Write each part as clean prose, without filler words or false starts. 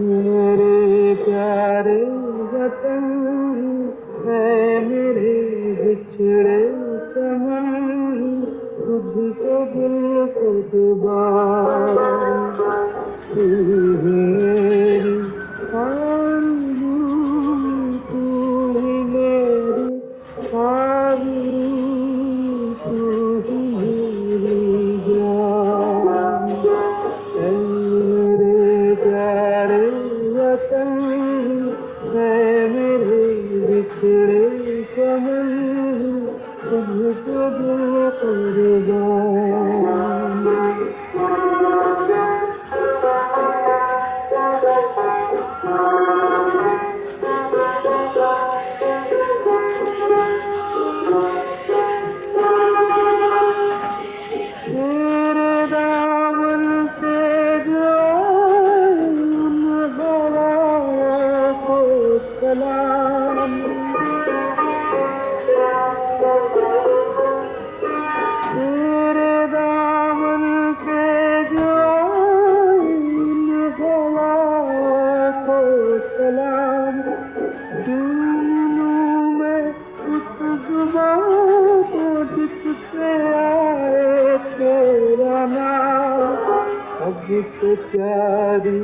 मेरे प्यारे वतन है मेरे बिछड़े चमन, तुझको दिल को दुबारा तू ही मेरी आरज़ू, तू ही मेरी आरज़ू, तू ही मेरी जान। मेरे प्यारे वतन है मेरे बिछड़े चमन, तुझको दिल कुर्बान। तेरे दामन से जो उन हवाओं को सलाम, तेरे दामन से जो उन हवाओं को सलाम, सुनूं मैं उस जुबां को जिससे आए तेरा नाम। अब तो प्यारी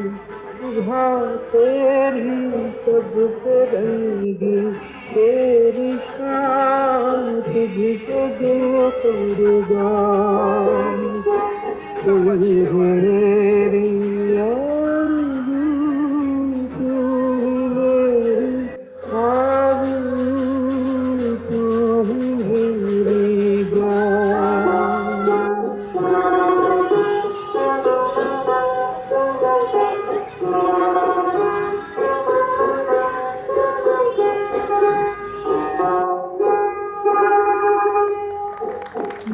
सुबह तेरी, सबसे रंगी तेरी शाम, तुझको दिल कुर्बान। तू ही मेरी आरज़ू, तू ही मेरी आरज़ू, तू ही मेरी जान।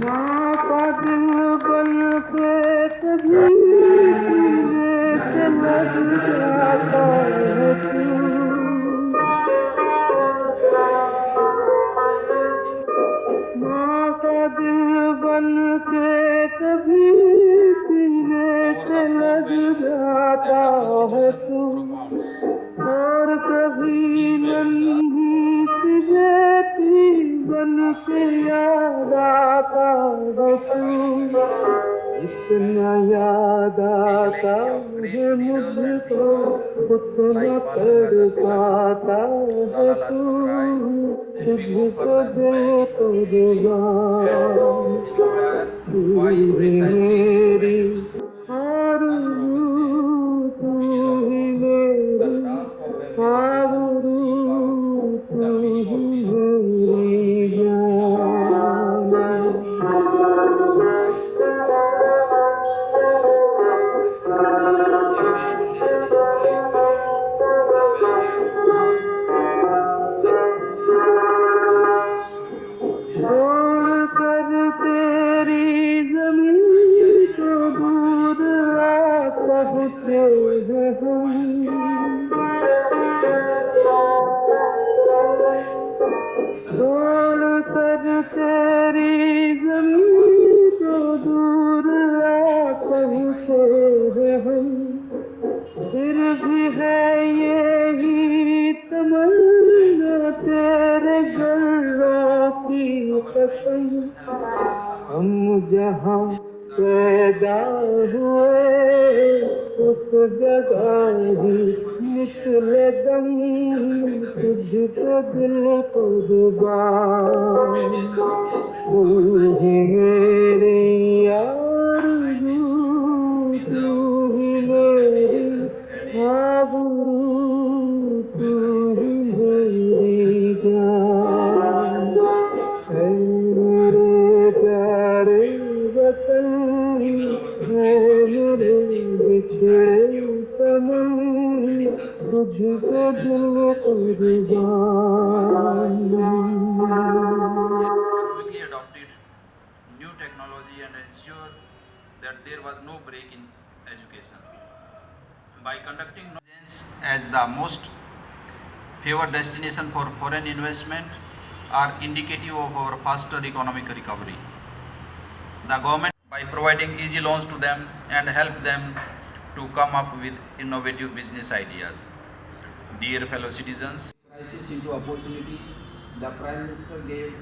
माँ का दिल बन के कभी सीने से लग जाता है तू, माँ का दिल बन के कभी सीने से लग जाता है तू, और कभी नन्ही सी बेटी बन के याद आता है तू। इतना याद आता है मुझको, उतना तड़पाता है तू, तुझको दिल कुर्बान। तू ही मेरी आरज़ू, तू ही मेरी आरज़ू, तू ही मेरी जान। छोड़ कर तेरी ज़मीन को दूर आ पहुँचे हैं हम, छोड़ कर तेरी ज़मीन को दूर आ पहुँचे हैं हम, फिर भी है यही तमन्ना तेरे गलों की कसम। हम जहाँ पैदा हुए उस जगह ही निकले दम, तुझको दिल कुर्बान। तू ही मेरी आरज़ू, तू ही मेरी आबरू, तू ही मेरी जान। है मेरे प्यारे वतन, है मेरे बिछड़े चमन, तुझको दिल कुर्बान quickly adopted new technology and ensured that there was no break in education. By conducting as the most favored destination for foreign investment are indicative of our faster economic recovery. The government by providing easy loans to them and help them to come up with innovative business ideas. Dear fellow citizens, crisis into opportunity, the Prime Minister gave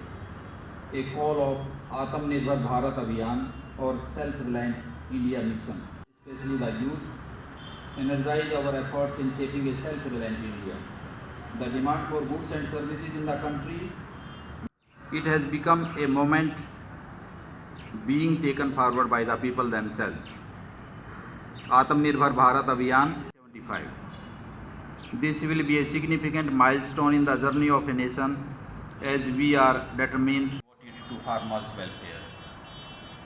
a call of Atmanirbhar Bharat Abhiyan or Self-Reliant India Mission, especially the youth, energize our efforts in shaping a self-reliant India. The demand for goods and services in the country, it has become a moment being taken forward by the people themselves. Atmanirbhar Bharat Abhiyan 75. This will be a significant milestone in the journey of a nation as we are determined to farmers' welfare.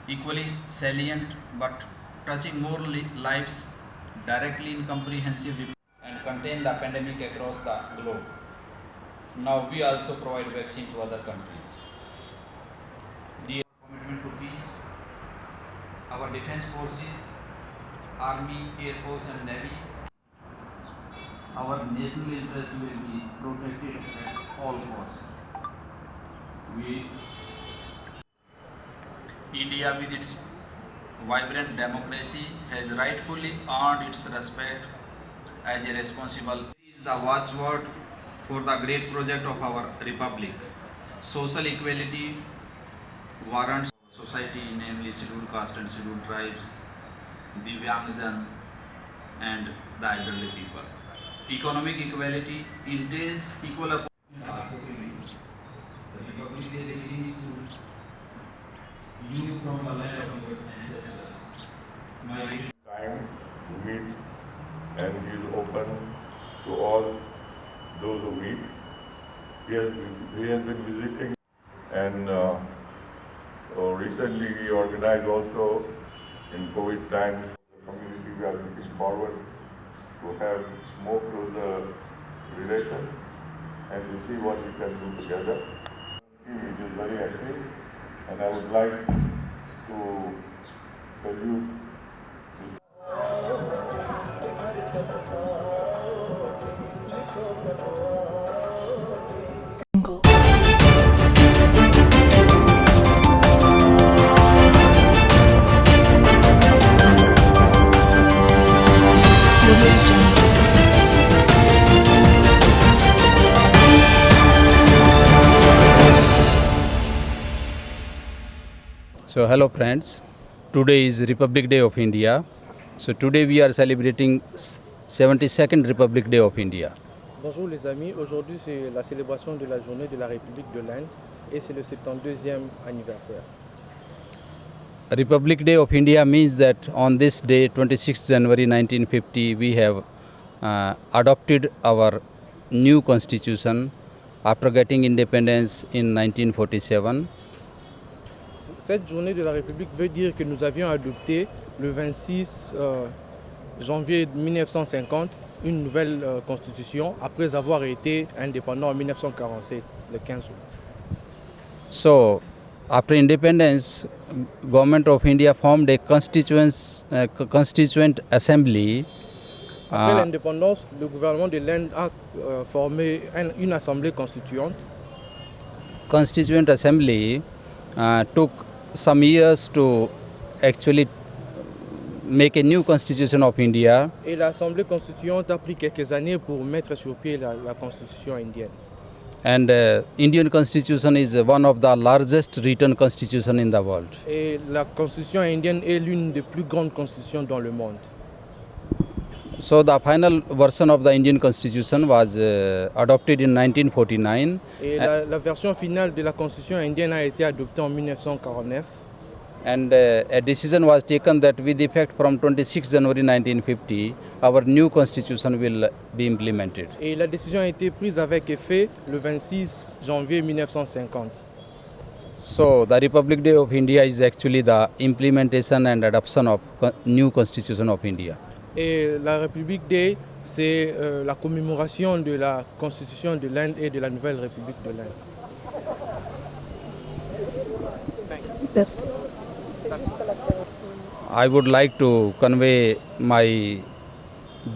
Equally salient but touching more lives directly in comprehensive and contain the pandemic across the globe. Now we also provide vaccine to other countries. The commitment to peace, our defense forces, Army, Air Force and Navy, our national interest will be protected at all costs. India with its vibrant democracy has rightfully earned its respect as a responsible is the watchword for the great project of our republic. Social equality warrants society, namely scheduled caste and scheduled tribes, Divyangjan and the elderly people. Economic equality entails equal opportunity. The Republic Day begins to you from the land of your ancestors. My time to meet and he is open to all those who meet. He has been visiting and recently he organized also in COVID times. The community we are looking forward to have more closer relations and to see what we can do together. It is very active and I would like to salute So hello friends, today is Republic Day of India. So today we are celebrating 72nd Republic Day of India. Bonjour les amis, aujourd'hui c'est la célébration de la journée de la République de l'Inde et c'est le 72e anniversaire. Republic Day of India means that on this day, 26 January 1950, we have adopted our new constitution after getting independence in 1947. Cette journée de la République veut dire que nous avions adopté le 26 janvier 1950 une nouvelle constitution après avoir été indépendant en 1947, le 15 août. So, after independence, Government of India formed a constituent assembly. Après l'indépendance, le gouvernement de l'Inde a formé une assemblée constituante. Constituent assembly took some years to actually make a new constitution of India. Et l'assemblée constituante a pris quelques années pour mettre sur pied la constitution indienne. And Indian constitution is one of the largest written constitution in the world. Et la constitution indienne est l'une des plus grandes constitutions dans le monde. So the final version of the Indian constitution was adopted in 1949. Et la version finale de la constitution indienne a été adoptée en 1949. And a decision was taken that with effect from 26 January 1950, our new constitution will be implemented. Et la décision a été prise avec effet le 26 janvier 1950. So the Republic Day of India is actually the implementation and adoption of new constitution of India. Et la République Day c'est la commémoration de la Constitution de l'Inde et de la Nouvelle République de l'Inde. Merci. I would like to convey my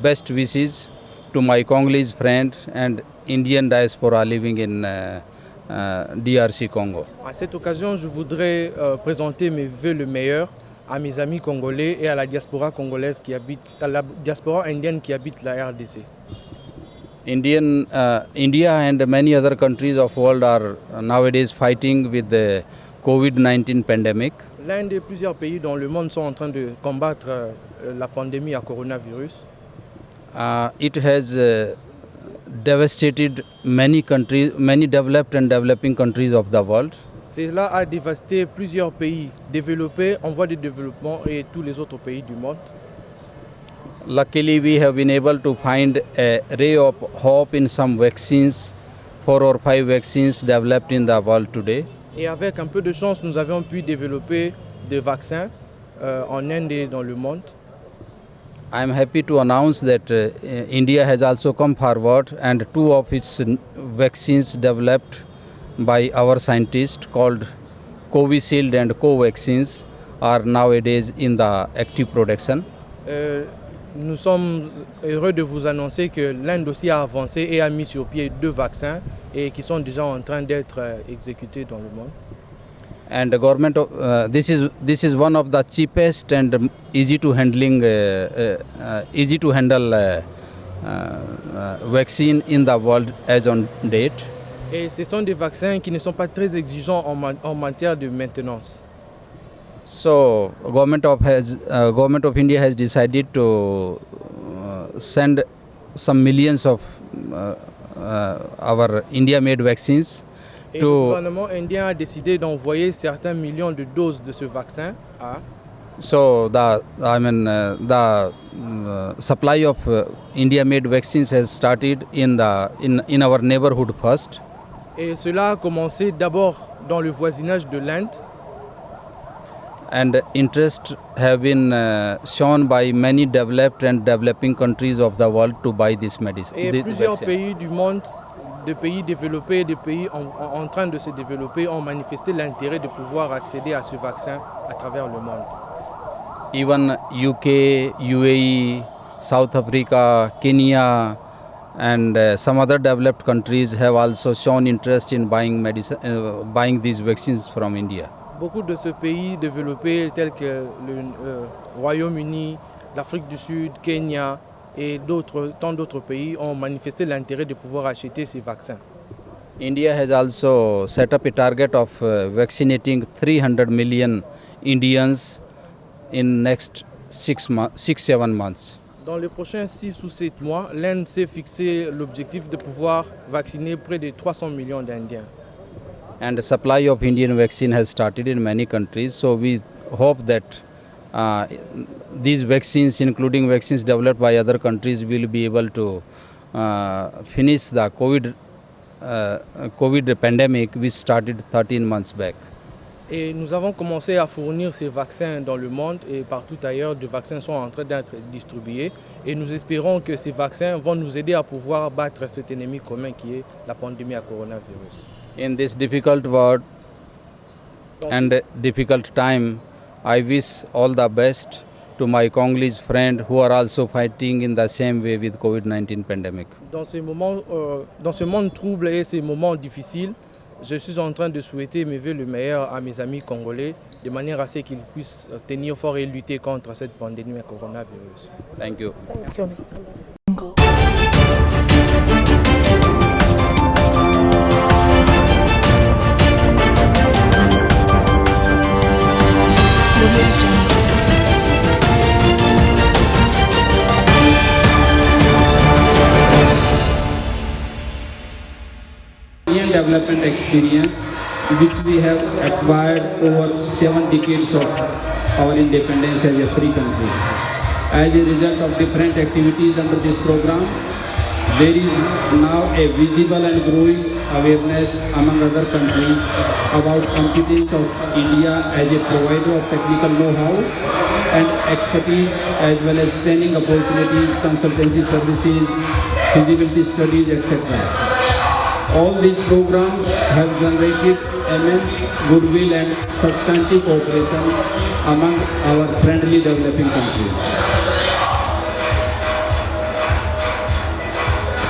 best wishes to my Congolese friends and Indian diaspora living in DRC Congo. À cette occasion, je voudrais présenter mes vœux le meilleur à mes amis congolais et à la diaspora congolaise à la diaspora indienne qui habite la RDC. India and many other countries of world are nowadays fighting with the COVID-19 pandemic. L'Inde et plusieurs pays dans le monde sont en train de combattre la pandémie à coronavirus. It has devastated many countries, many developed and developing countries of the world. Cela a dévasté plusieurs pays développés, en voie de développement et tous les autres pays du monde. Luckily, we have been able to find a ray of hope in some vaccines, 4 or 5 vaccines developed in the world today. Et avec un peu de chance, nous avons pu développer des vaccins en Inde et dans le monde. I am happy to announce that India has also come forward and 2 of its vaccines developed by our scientists called Covishield and Covaxins are nowadays in the active production. Nous sommes heureux de vous annoncer que l'Inde aussi a avancé et a mis sur pied 2 vaccins et qui sont déjà en train d'être exécutés dans le monde. And the government of, this is one of the cheapest and easy to handle vaccine in the world as on date. Et ce sont des vaccins qui ne sont pas très exigeants en matière de maintenance. So government of India has decided to send some millions of our India-made vaccines. Et le gouvernement indien a décidé d'envoyer certains millions de doses de ce vaccin à. So the supply of India-made vaccines has started in our neighborhood first. Et cela a commencé d'abord dans le voisinage de l'Inde. And interest have been shown by many developed and developing countries of the world to buy this medicine. Et plusieurs pays du monde, des pays développés, des pays en train de se développer, ont manifesté l'intérêt de pouvoir accéder à ce vaccin à travers le monde. Even UK, UAE, South Africa, Kenya, and some other developed countries have also shown interest in buying these vaccines from India. Beaucoup de ces pays développés tels que le Royaume-Uni, l'Afrique du Sud, Kenya et tant d'autres pays ont manifesté l'intérêt de pouvoir acheter ces vaccins. India has also set up a target of vaccinating 300 million Indians in next 6-7 months. Dans les prochains 6 ou 7 mois, l'Inde s'est fixé l'objectif de pouvoir vacciner près de 300 millions d'Indiens. And the supply of Indian vaccine has started in many countries. So we hope that these vaccines, including vaccines developed by other countries, will be able to finish the COVID pandemic, which started 13 months back. Et nous avons commencé à fournir ces vaccins dans le monde et partout ailleurs, des vaccins sont en train d'être distribués. Et nous espérons que ces vaccins vont nous aider à pouvoir battre cet ennemi commun qui est la pandémie à coronavirus. In this difficult world and difficult time, I wish all the best to my Congolese friends who are also fighting in the same way with COVID-19 pandemic. Dans ce monde trouble et ces moments difficiles, je suis en train de souhaiter mes vœux le meilleur à mes amis congolais de manière à ce qu'ils puissent tenir fort et lutter contre cette pandémie à coronavirus. Thank you. Thank you, Mr. Congo. Indian development experience which we have acquired over 7 decades of our independence as a free country. As a result of different activities under this program, there is now a visible and growing awareness among other countries about competence of India as a provider of technical know-how and expertise as well as training opportunities, consultancy services, feasibility studies, etc. All these programs have generated immense goodwill and substantive cooperation among our friendly developing countries.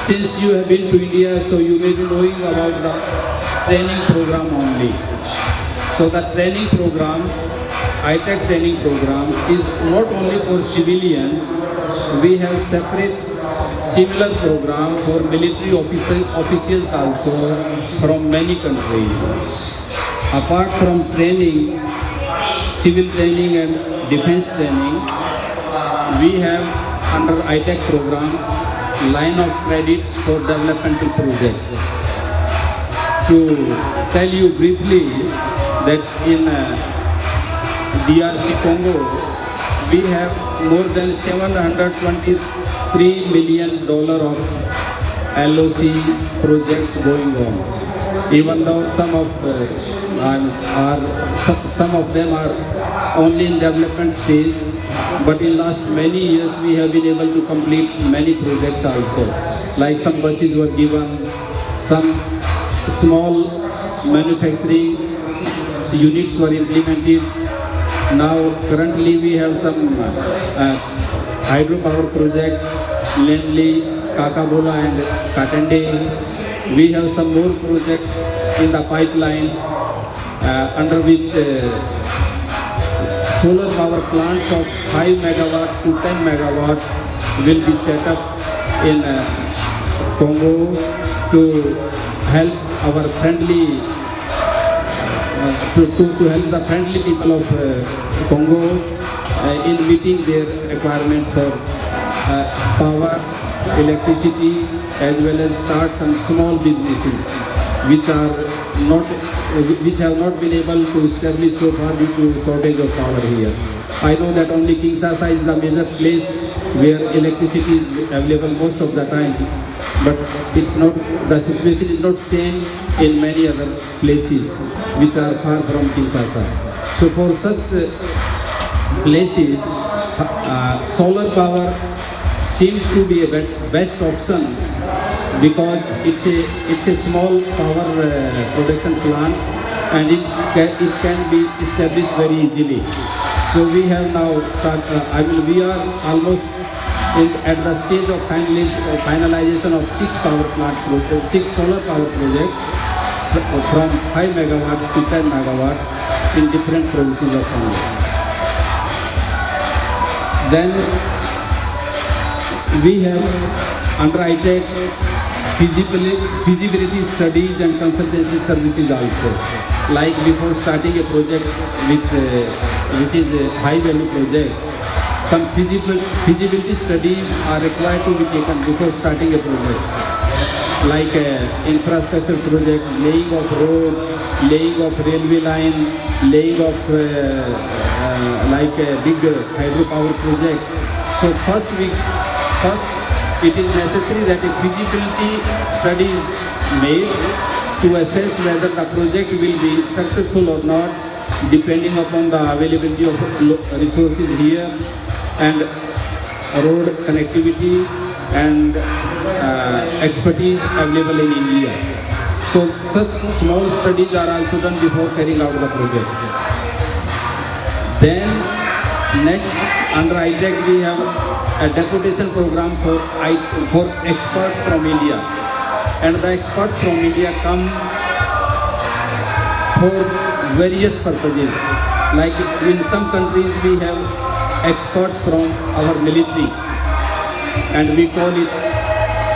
Since you have been to India, so you may be knowing about the training program only. So the training program, ITEC training program, is not only for civilians. We have separate similar program for military officials also from many countries. Apart from training, civil training and defense training, we have under ITEC program line of credits for developmental projects. To tell you briefly that in DRC Congo, we have more than $723 million of LOC projects going on. Even though some of them are only in development stage, but in last many years we have been able to complete many projects also. Like some buses were given, some small manufacturing units were implemented. Now currently we have some hydropower project, Lendlease, Kakabola and Katende. We have some more projects in the pipeline under which solar power plants of 5 megawatt to 10 megawatt will be set up in Congo to help our friendly to help the friendly people of Congo in meeting their requirement for power, electricity, as well as start some small businesses which have not been able to establish so far due to shortage of power here. I know that only Kinshasa is the major place where electricity is available most of the time, but it's not, the situation is not same in many other places which are far from Kinshasa. So for such places, solar power seems to be a best option because it's a small power production plant and it can be established very easily. So we have now we are almost at the stage of finalization of 6 solar power projects from 5 megawatt to 10 megawatt in different provinces of Congo. Then we have under ITEC feasibility studies and consultancy services also. Like before starting a project which is a high value project, some feasibility studies are required to be taken before starting a project. Like infrastructure project, laying of road, laying of railway line, laying of like a big hydropower project. So first it is necessary that a feasibility study is made to assess whether the project will be successful or not, depending upon the availability of resources here and road connectivity and expertise available in India. So such small studies are also done before carrying out the project. Then next, under ITEC we have a deputation program for experts from India, and the experts from India come for various purposes. Like in some countries we have experts from our military, and we call it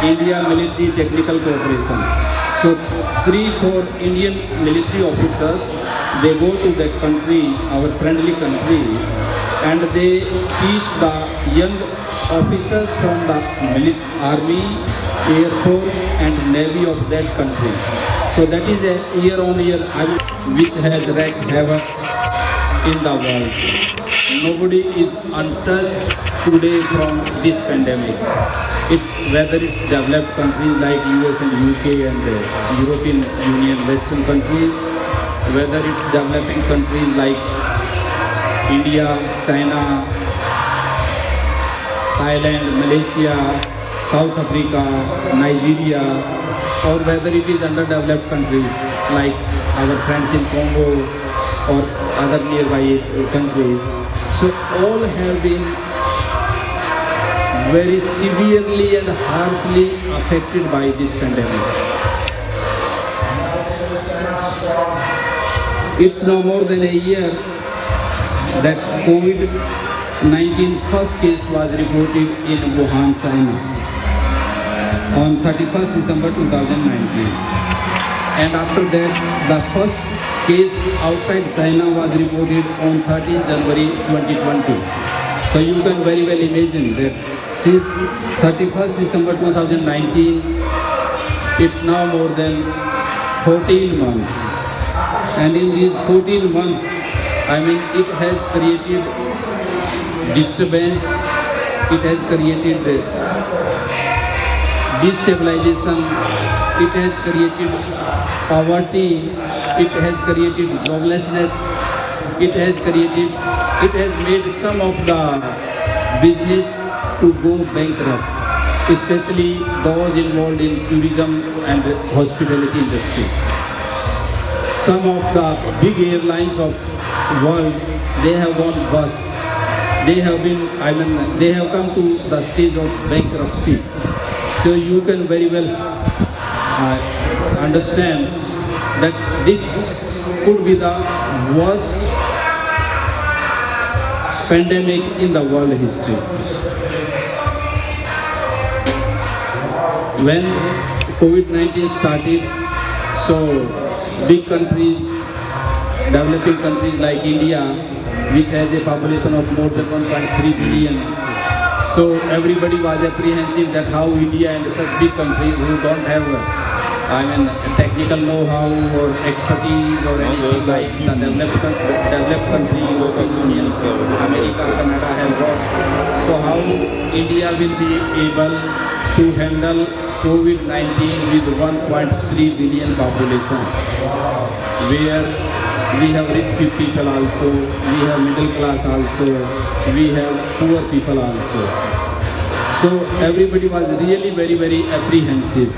India Military Technical Cooperation. So 3-4 Indian military officers, they go to that country, our friendly country, and they teach the young officers from the army, air force and navy of that country. So that is a year-on-year which has wreaked havoc in the world. Nobody is untouched today from this pandemic. Whether it's developed countries like US and UK and European Union, Western countries, whether it's developing countries like India, China, Thailand, Malaysia, South Africa, Nigeria, or whether it is underdeveloped countries like our friends in Congo or other nearby countries. So all have been very severely and harshly affected by this pandemic. It's now more than a year that COVID-19 first case was reported in Wuhan, China on 31st December 2019. And after that, the first case outside China was reported on 13th January 2020. So you can very well imagine that since 31st December 2019, it's now more than 14 months. And in these 14 months, it has created disturbance, it has created destabilization, it has created poverty, it has created joblessness, it has made some of the business to go bankrupt, especially those involved in tourism and hospitality industry. Some of the big airlines of world, they have gone bust. They have come to the stage of bankruptcy. So you can very well understand that this could be the worst pandemic in the world history. When COVID-19 started, so big countries, developing countries like India, which has a population of more than 1.3 billion, so everybody was apprehensive that how India and such big countries who don't have technical know-how or expertise or anything like the developed countries, European Union, America, Canada have got. So how India will be able to handle COVID-19 with 1.3 billion population, where we have rich people also, we have middle class also, we have poor people also. So everybody was really very, very apprehensive.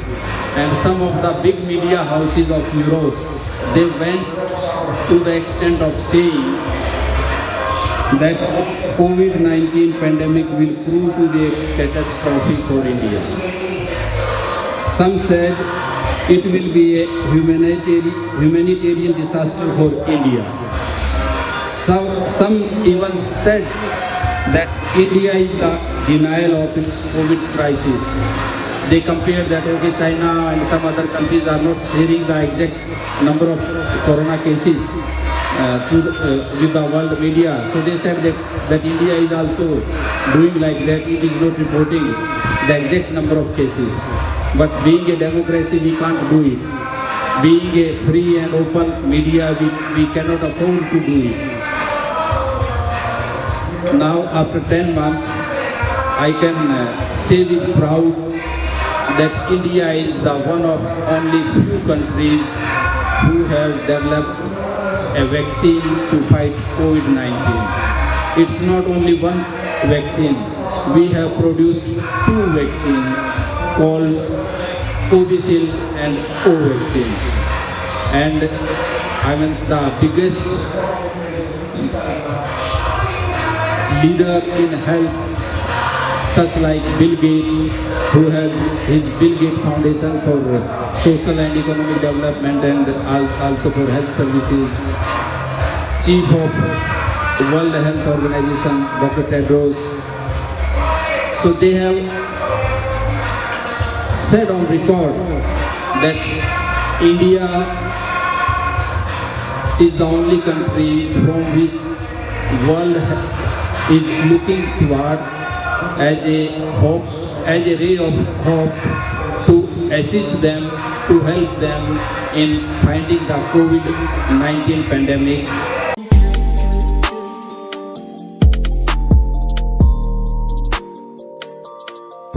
And some of the big media houses of Europe, they went to the extent of saying that COVID-19 pandemic will prove to be a catastrophe for India. Some said it will be a humanitarian disaster for India. Some even said that India is the denial of its COVID crisis. They compared that China and some other countries are not sharing the exact number of corona cases with the world media. So they said that India is also doing like that. It is not reporting the exact number of cases. But being a democracy, we can't do it. Being a free and open media, we cannot afford to do it. Now, after 10 months, I can say with proud that India is the one of only few countries who have developed a vaccine to fight COVID-19. It's not only one vaccine. We have produced two vaccines called Covishield and Covaxin. And the biggest leader in health, such like Bill Gates, who has his Bill Gates Foundation for Social and Economic Development and also for health services, Chief of World Health Organization, Dr. Tedros. So they have said on record that India is the only country from which world is looking toward as a ray of hope to assist them, to help them in finding the COVID-19 pandemic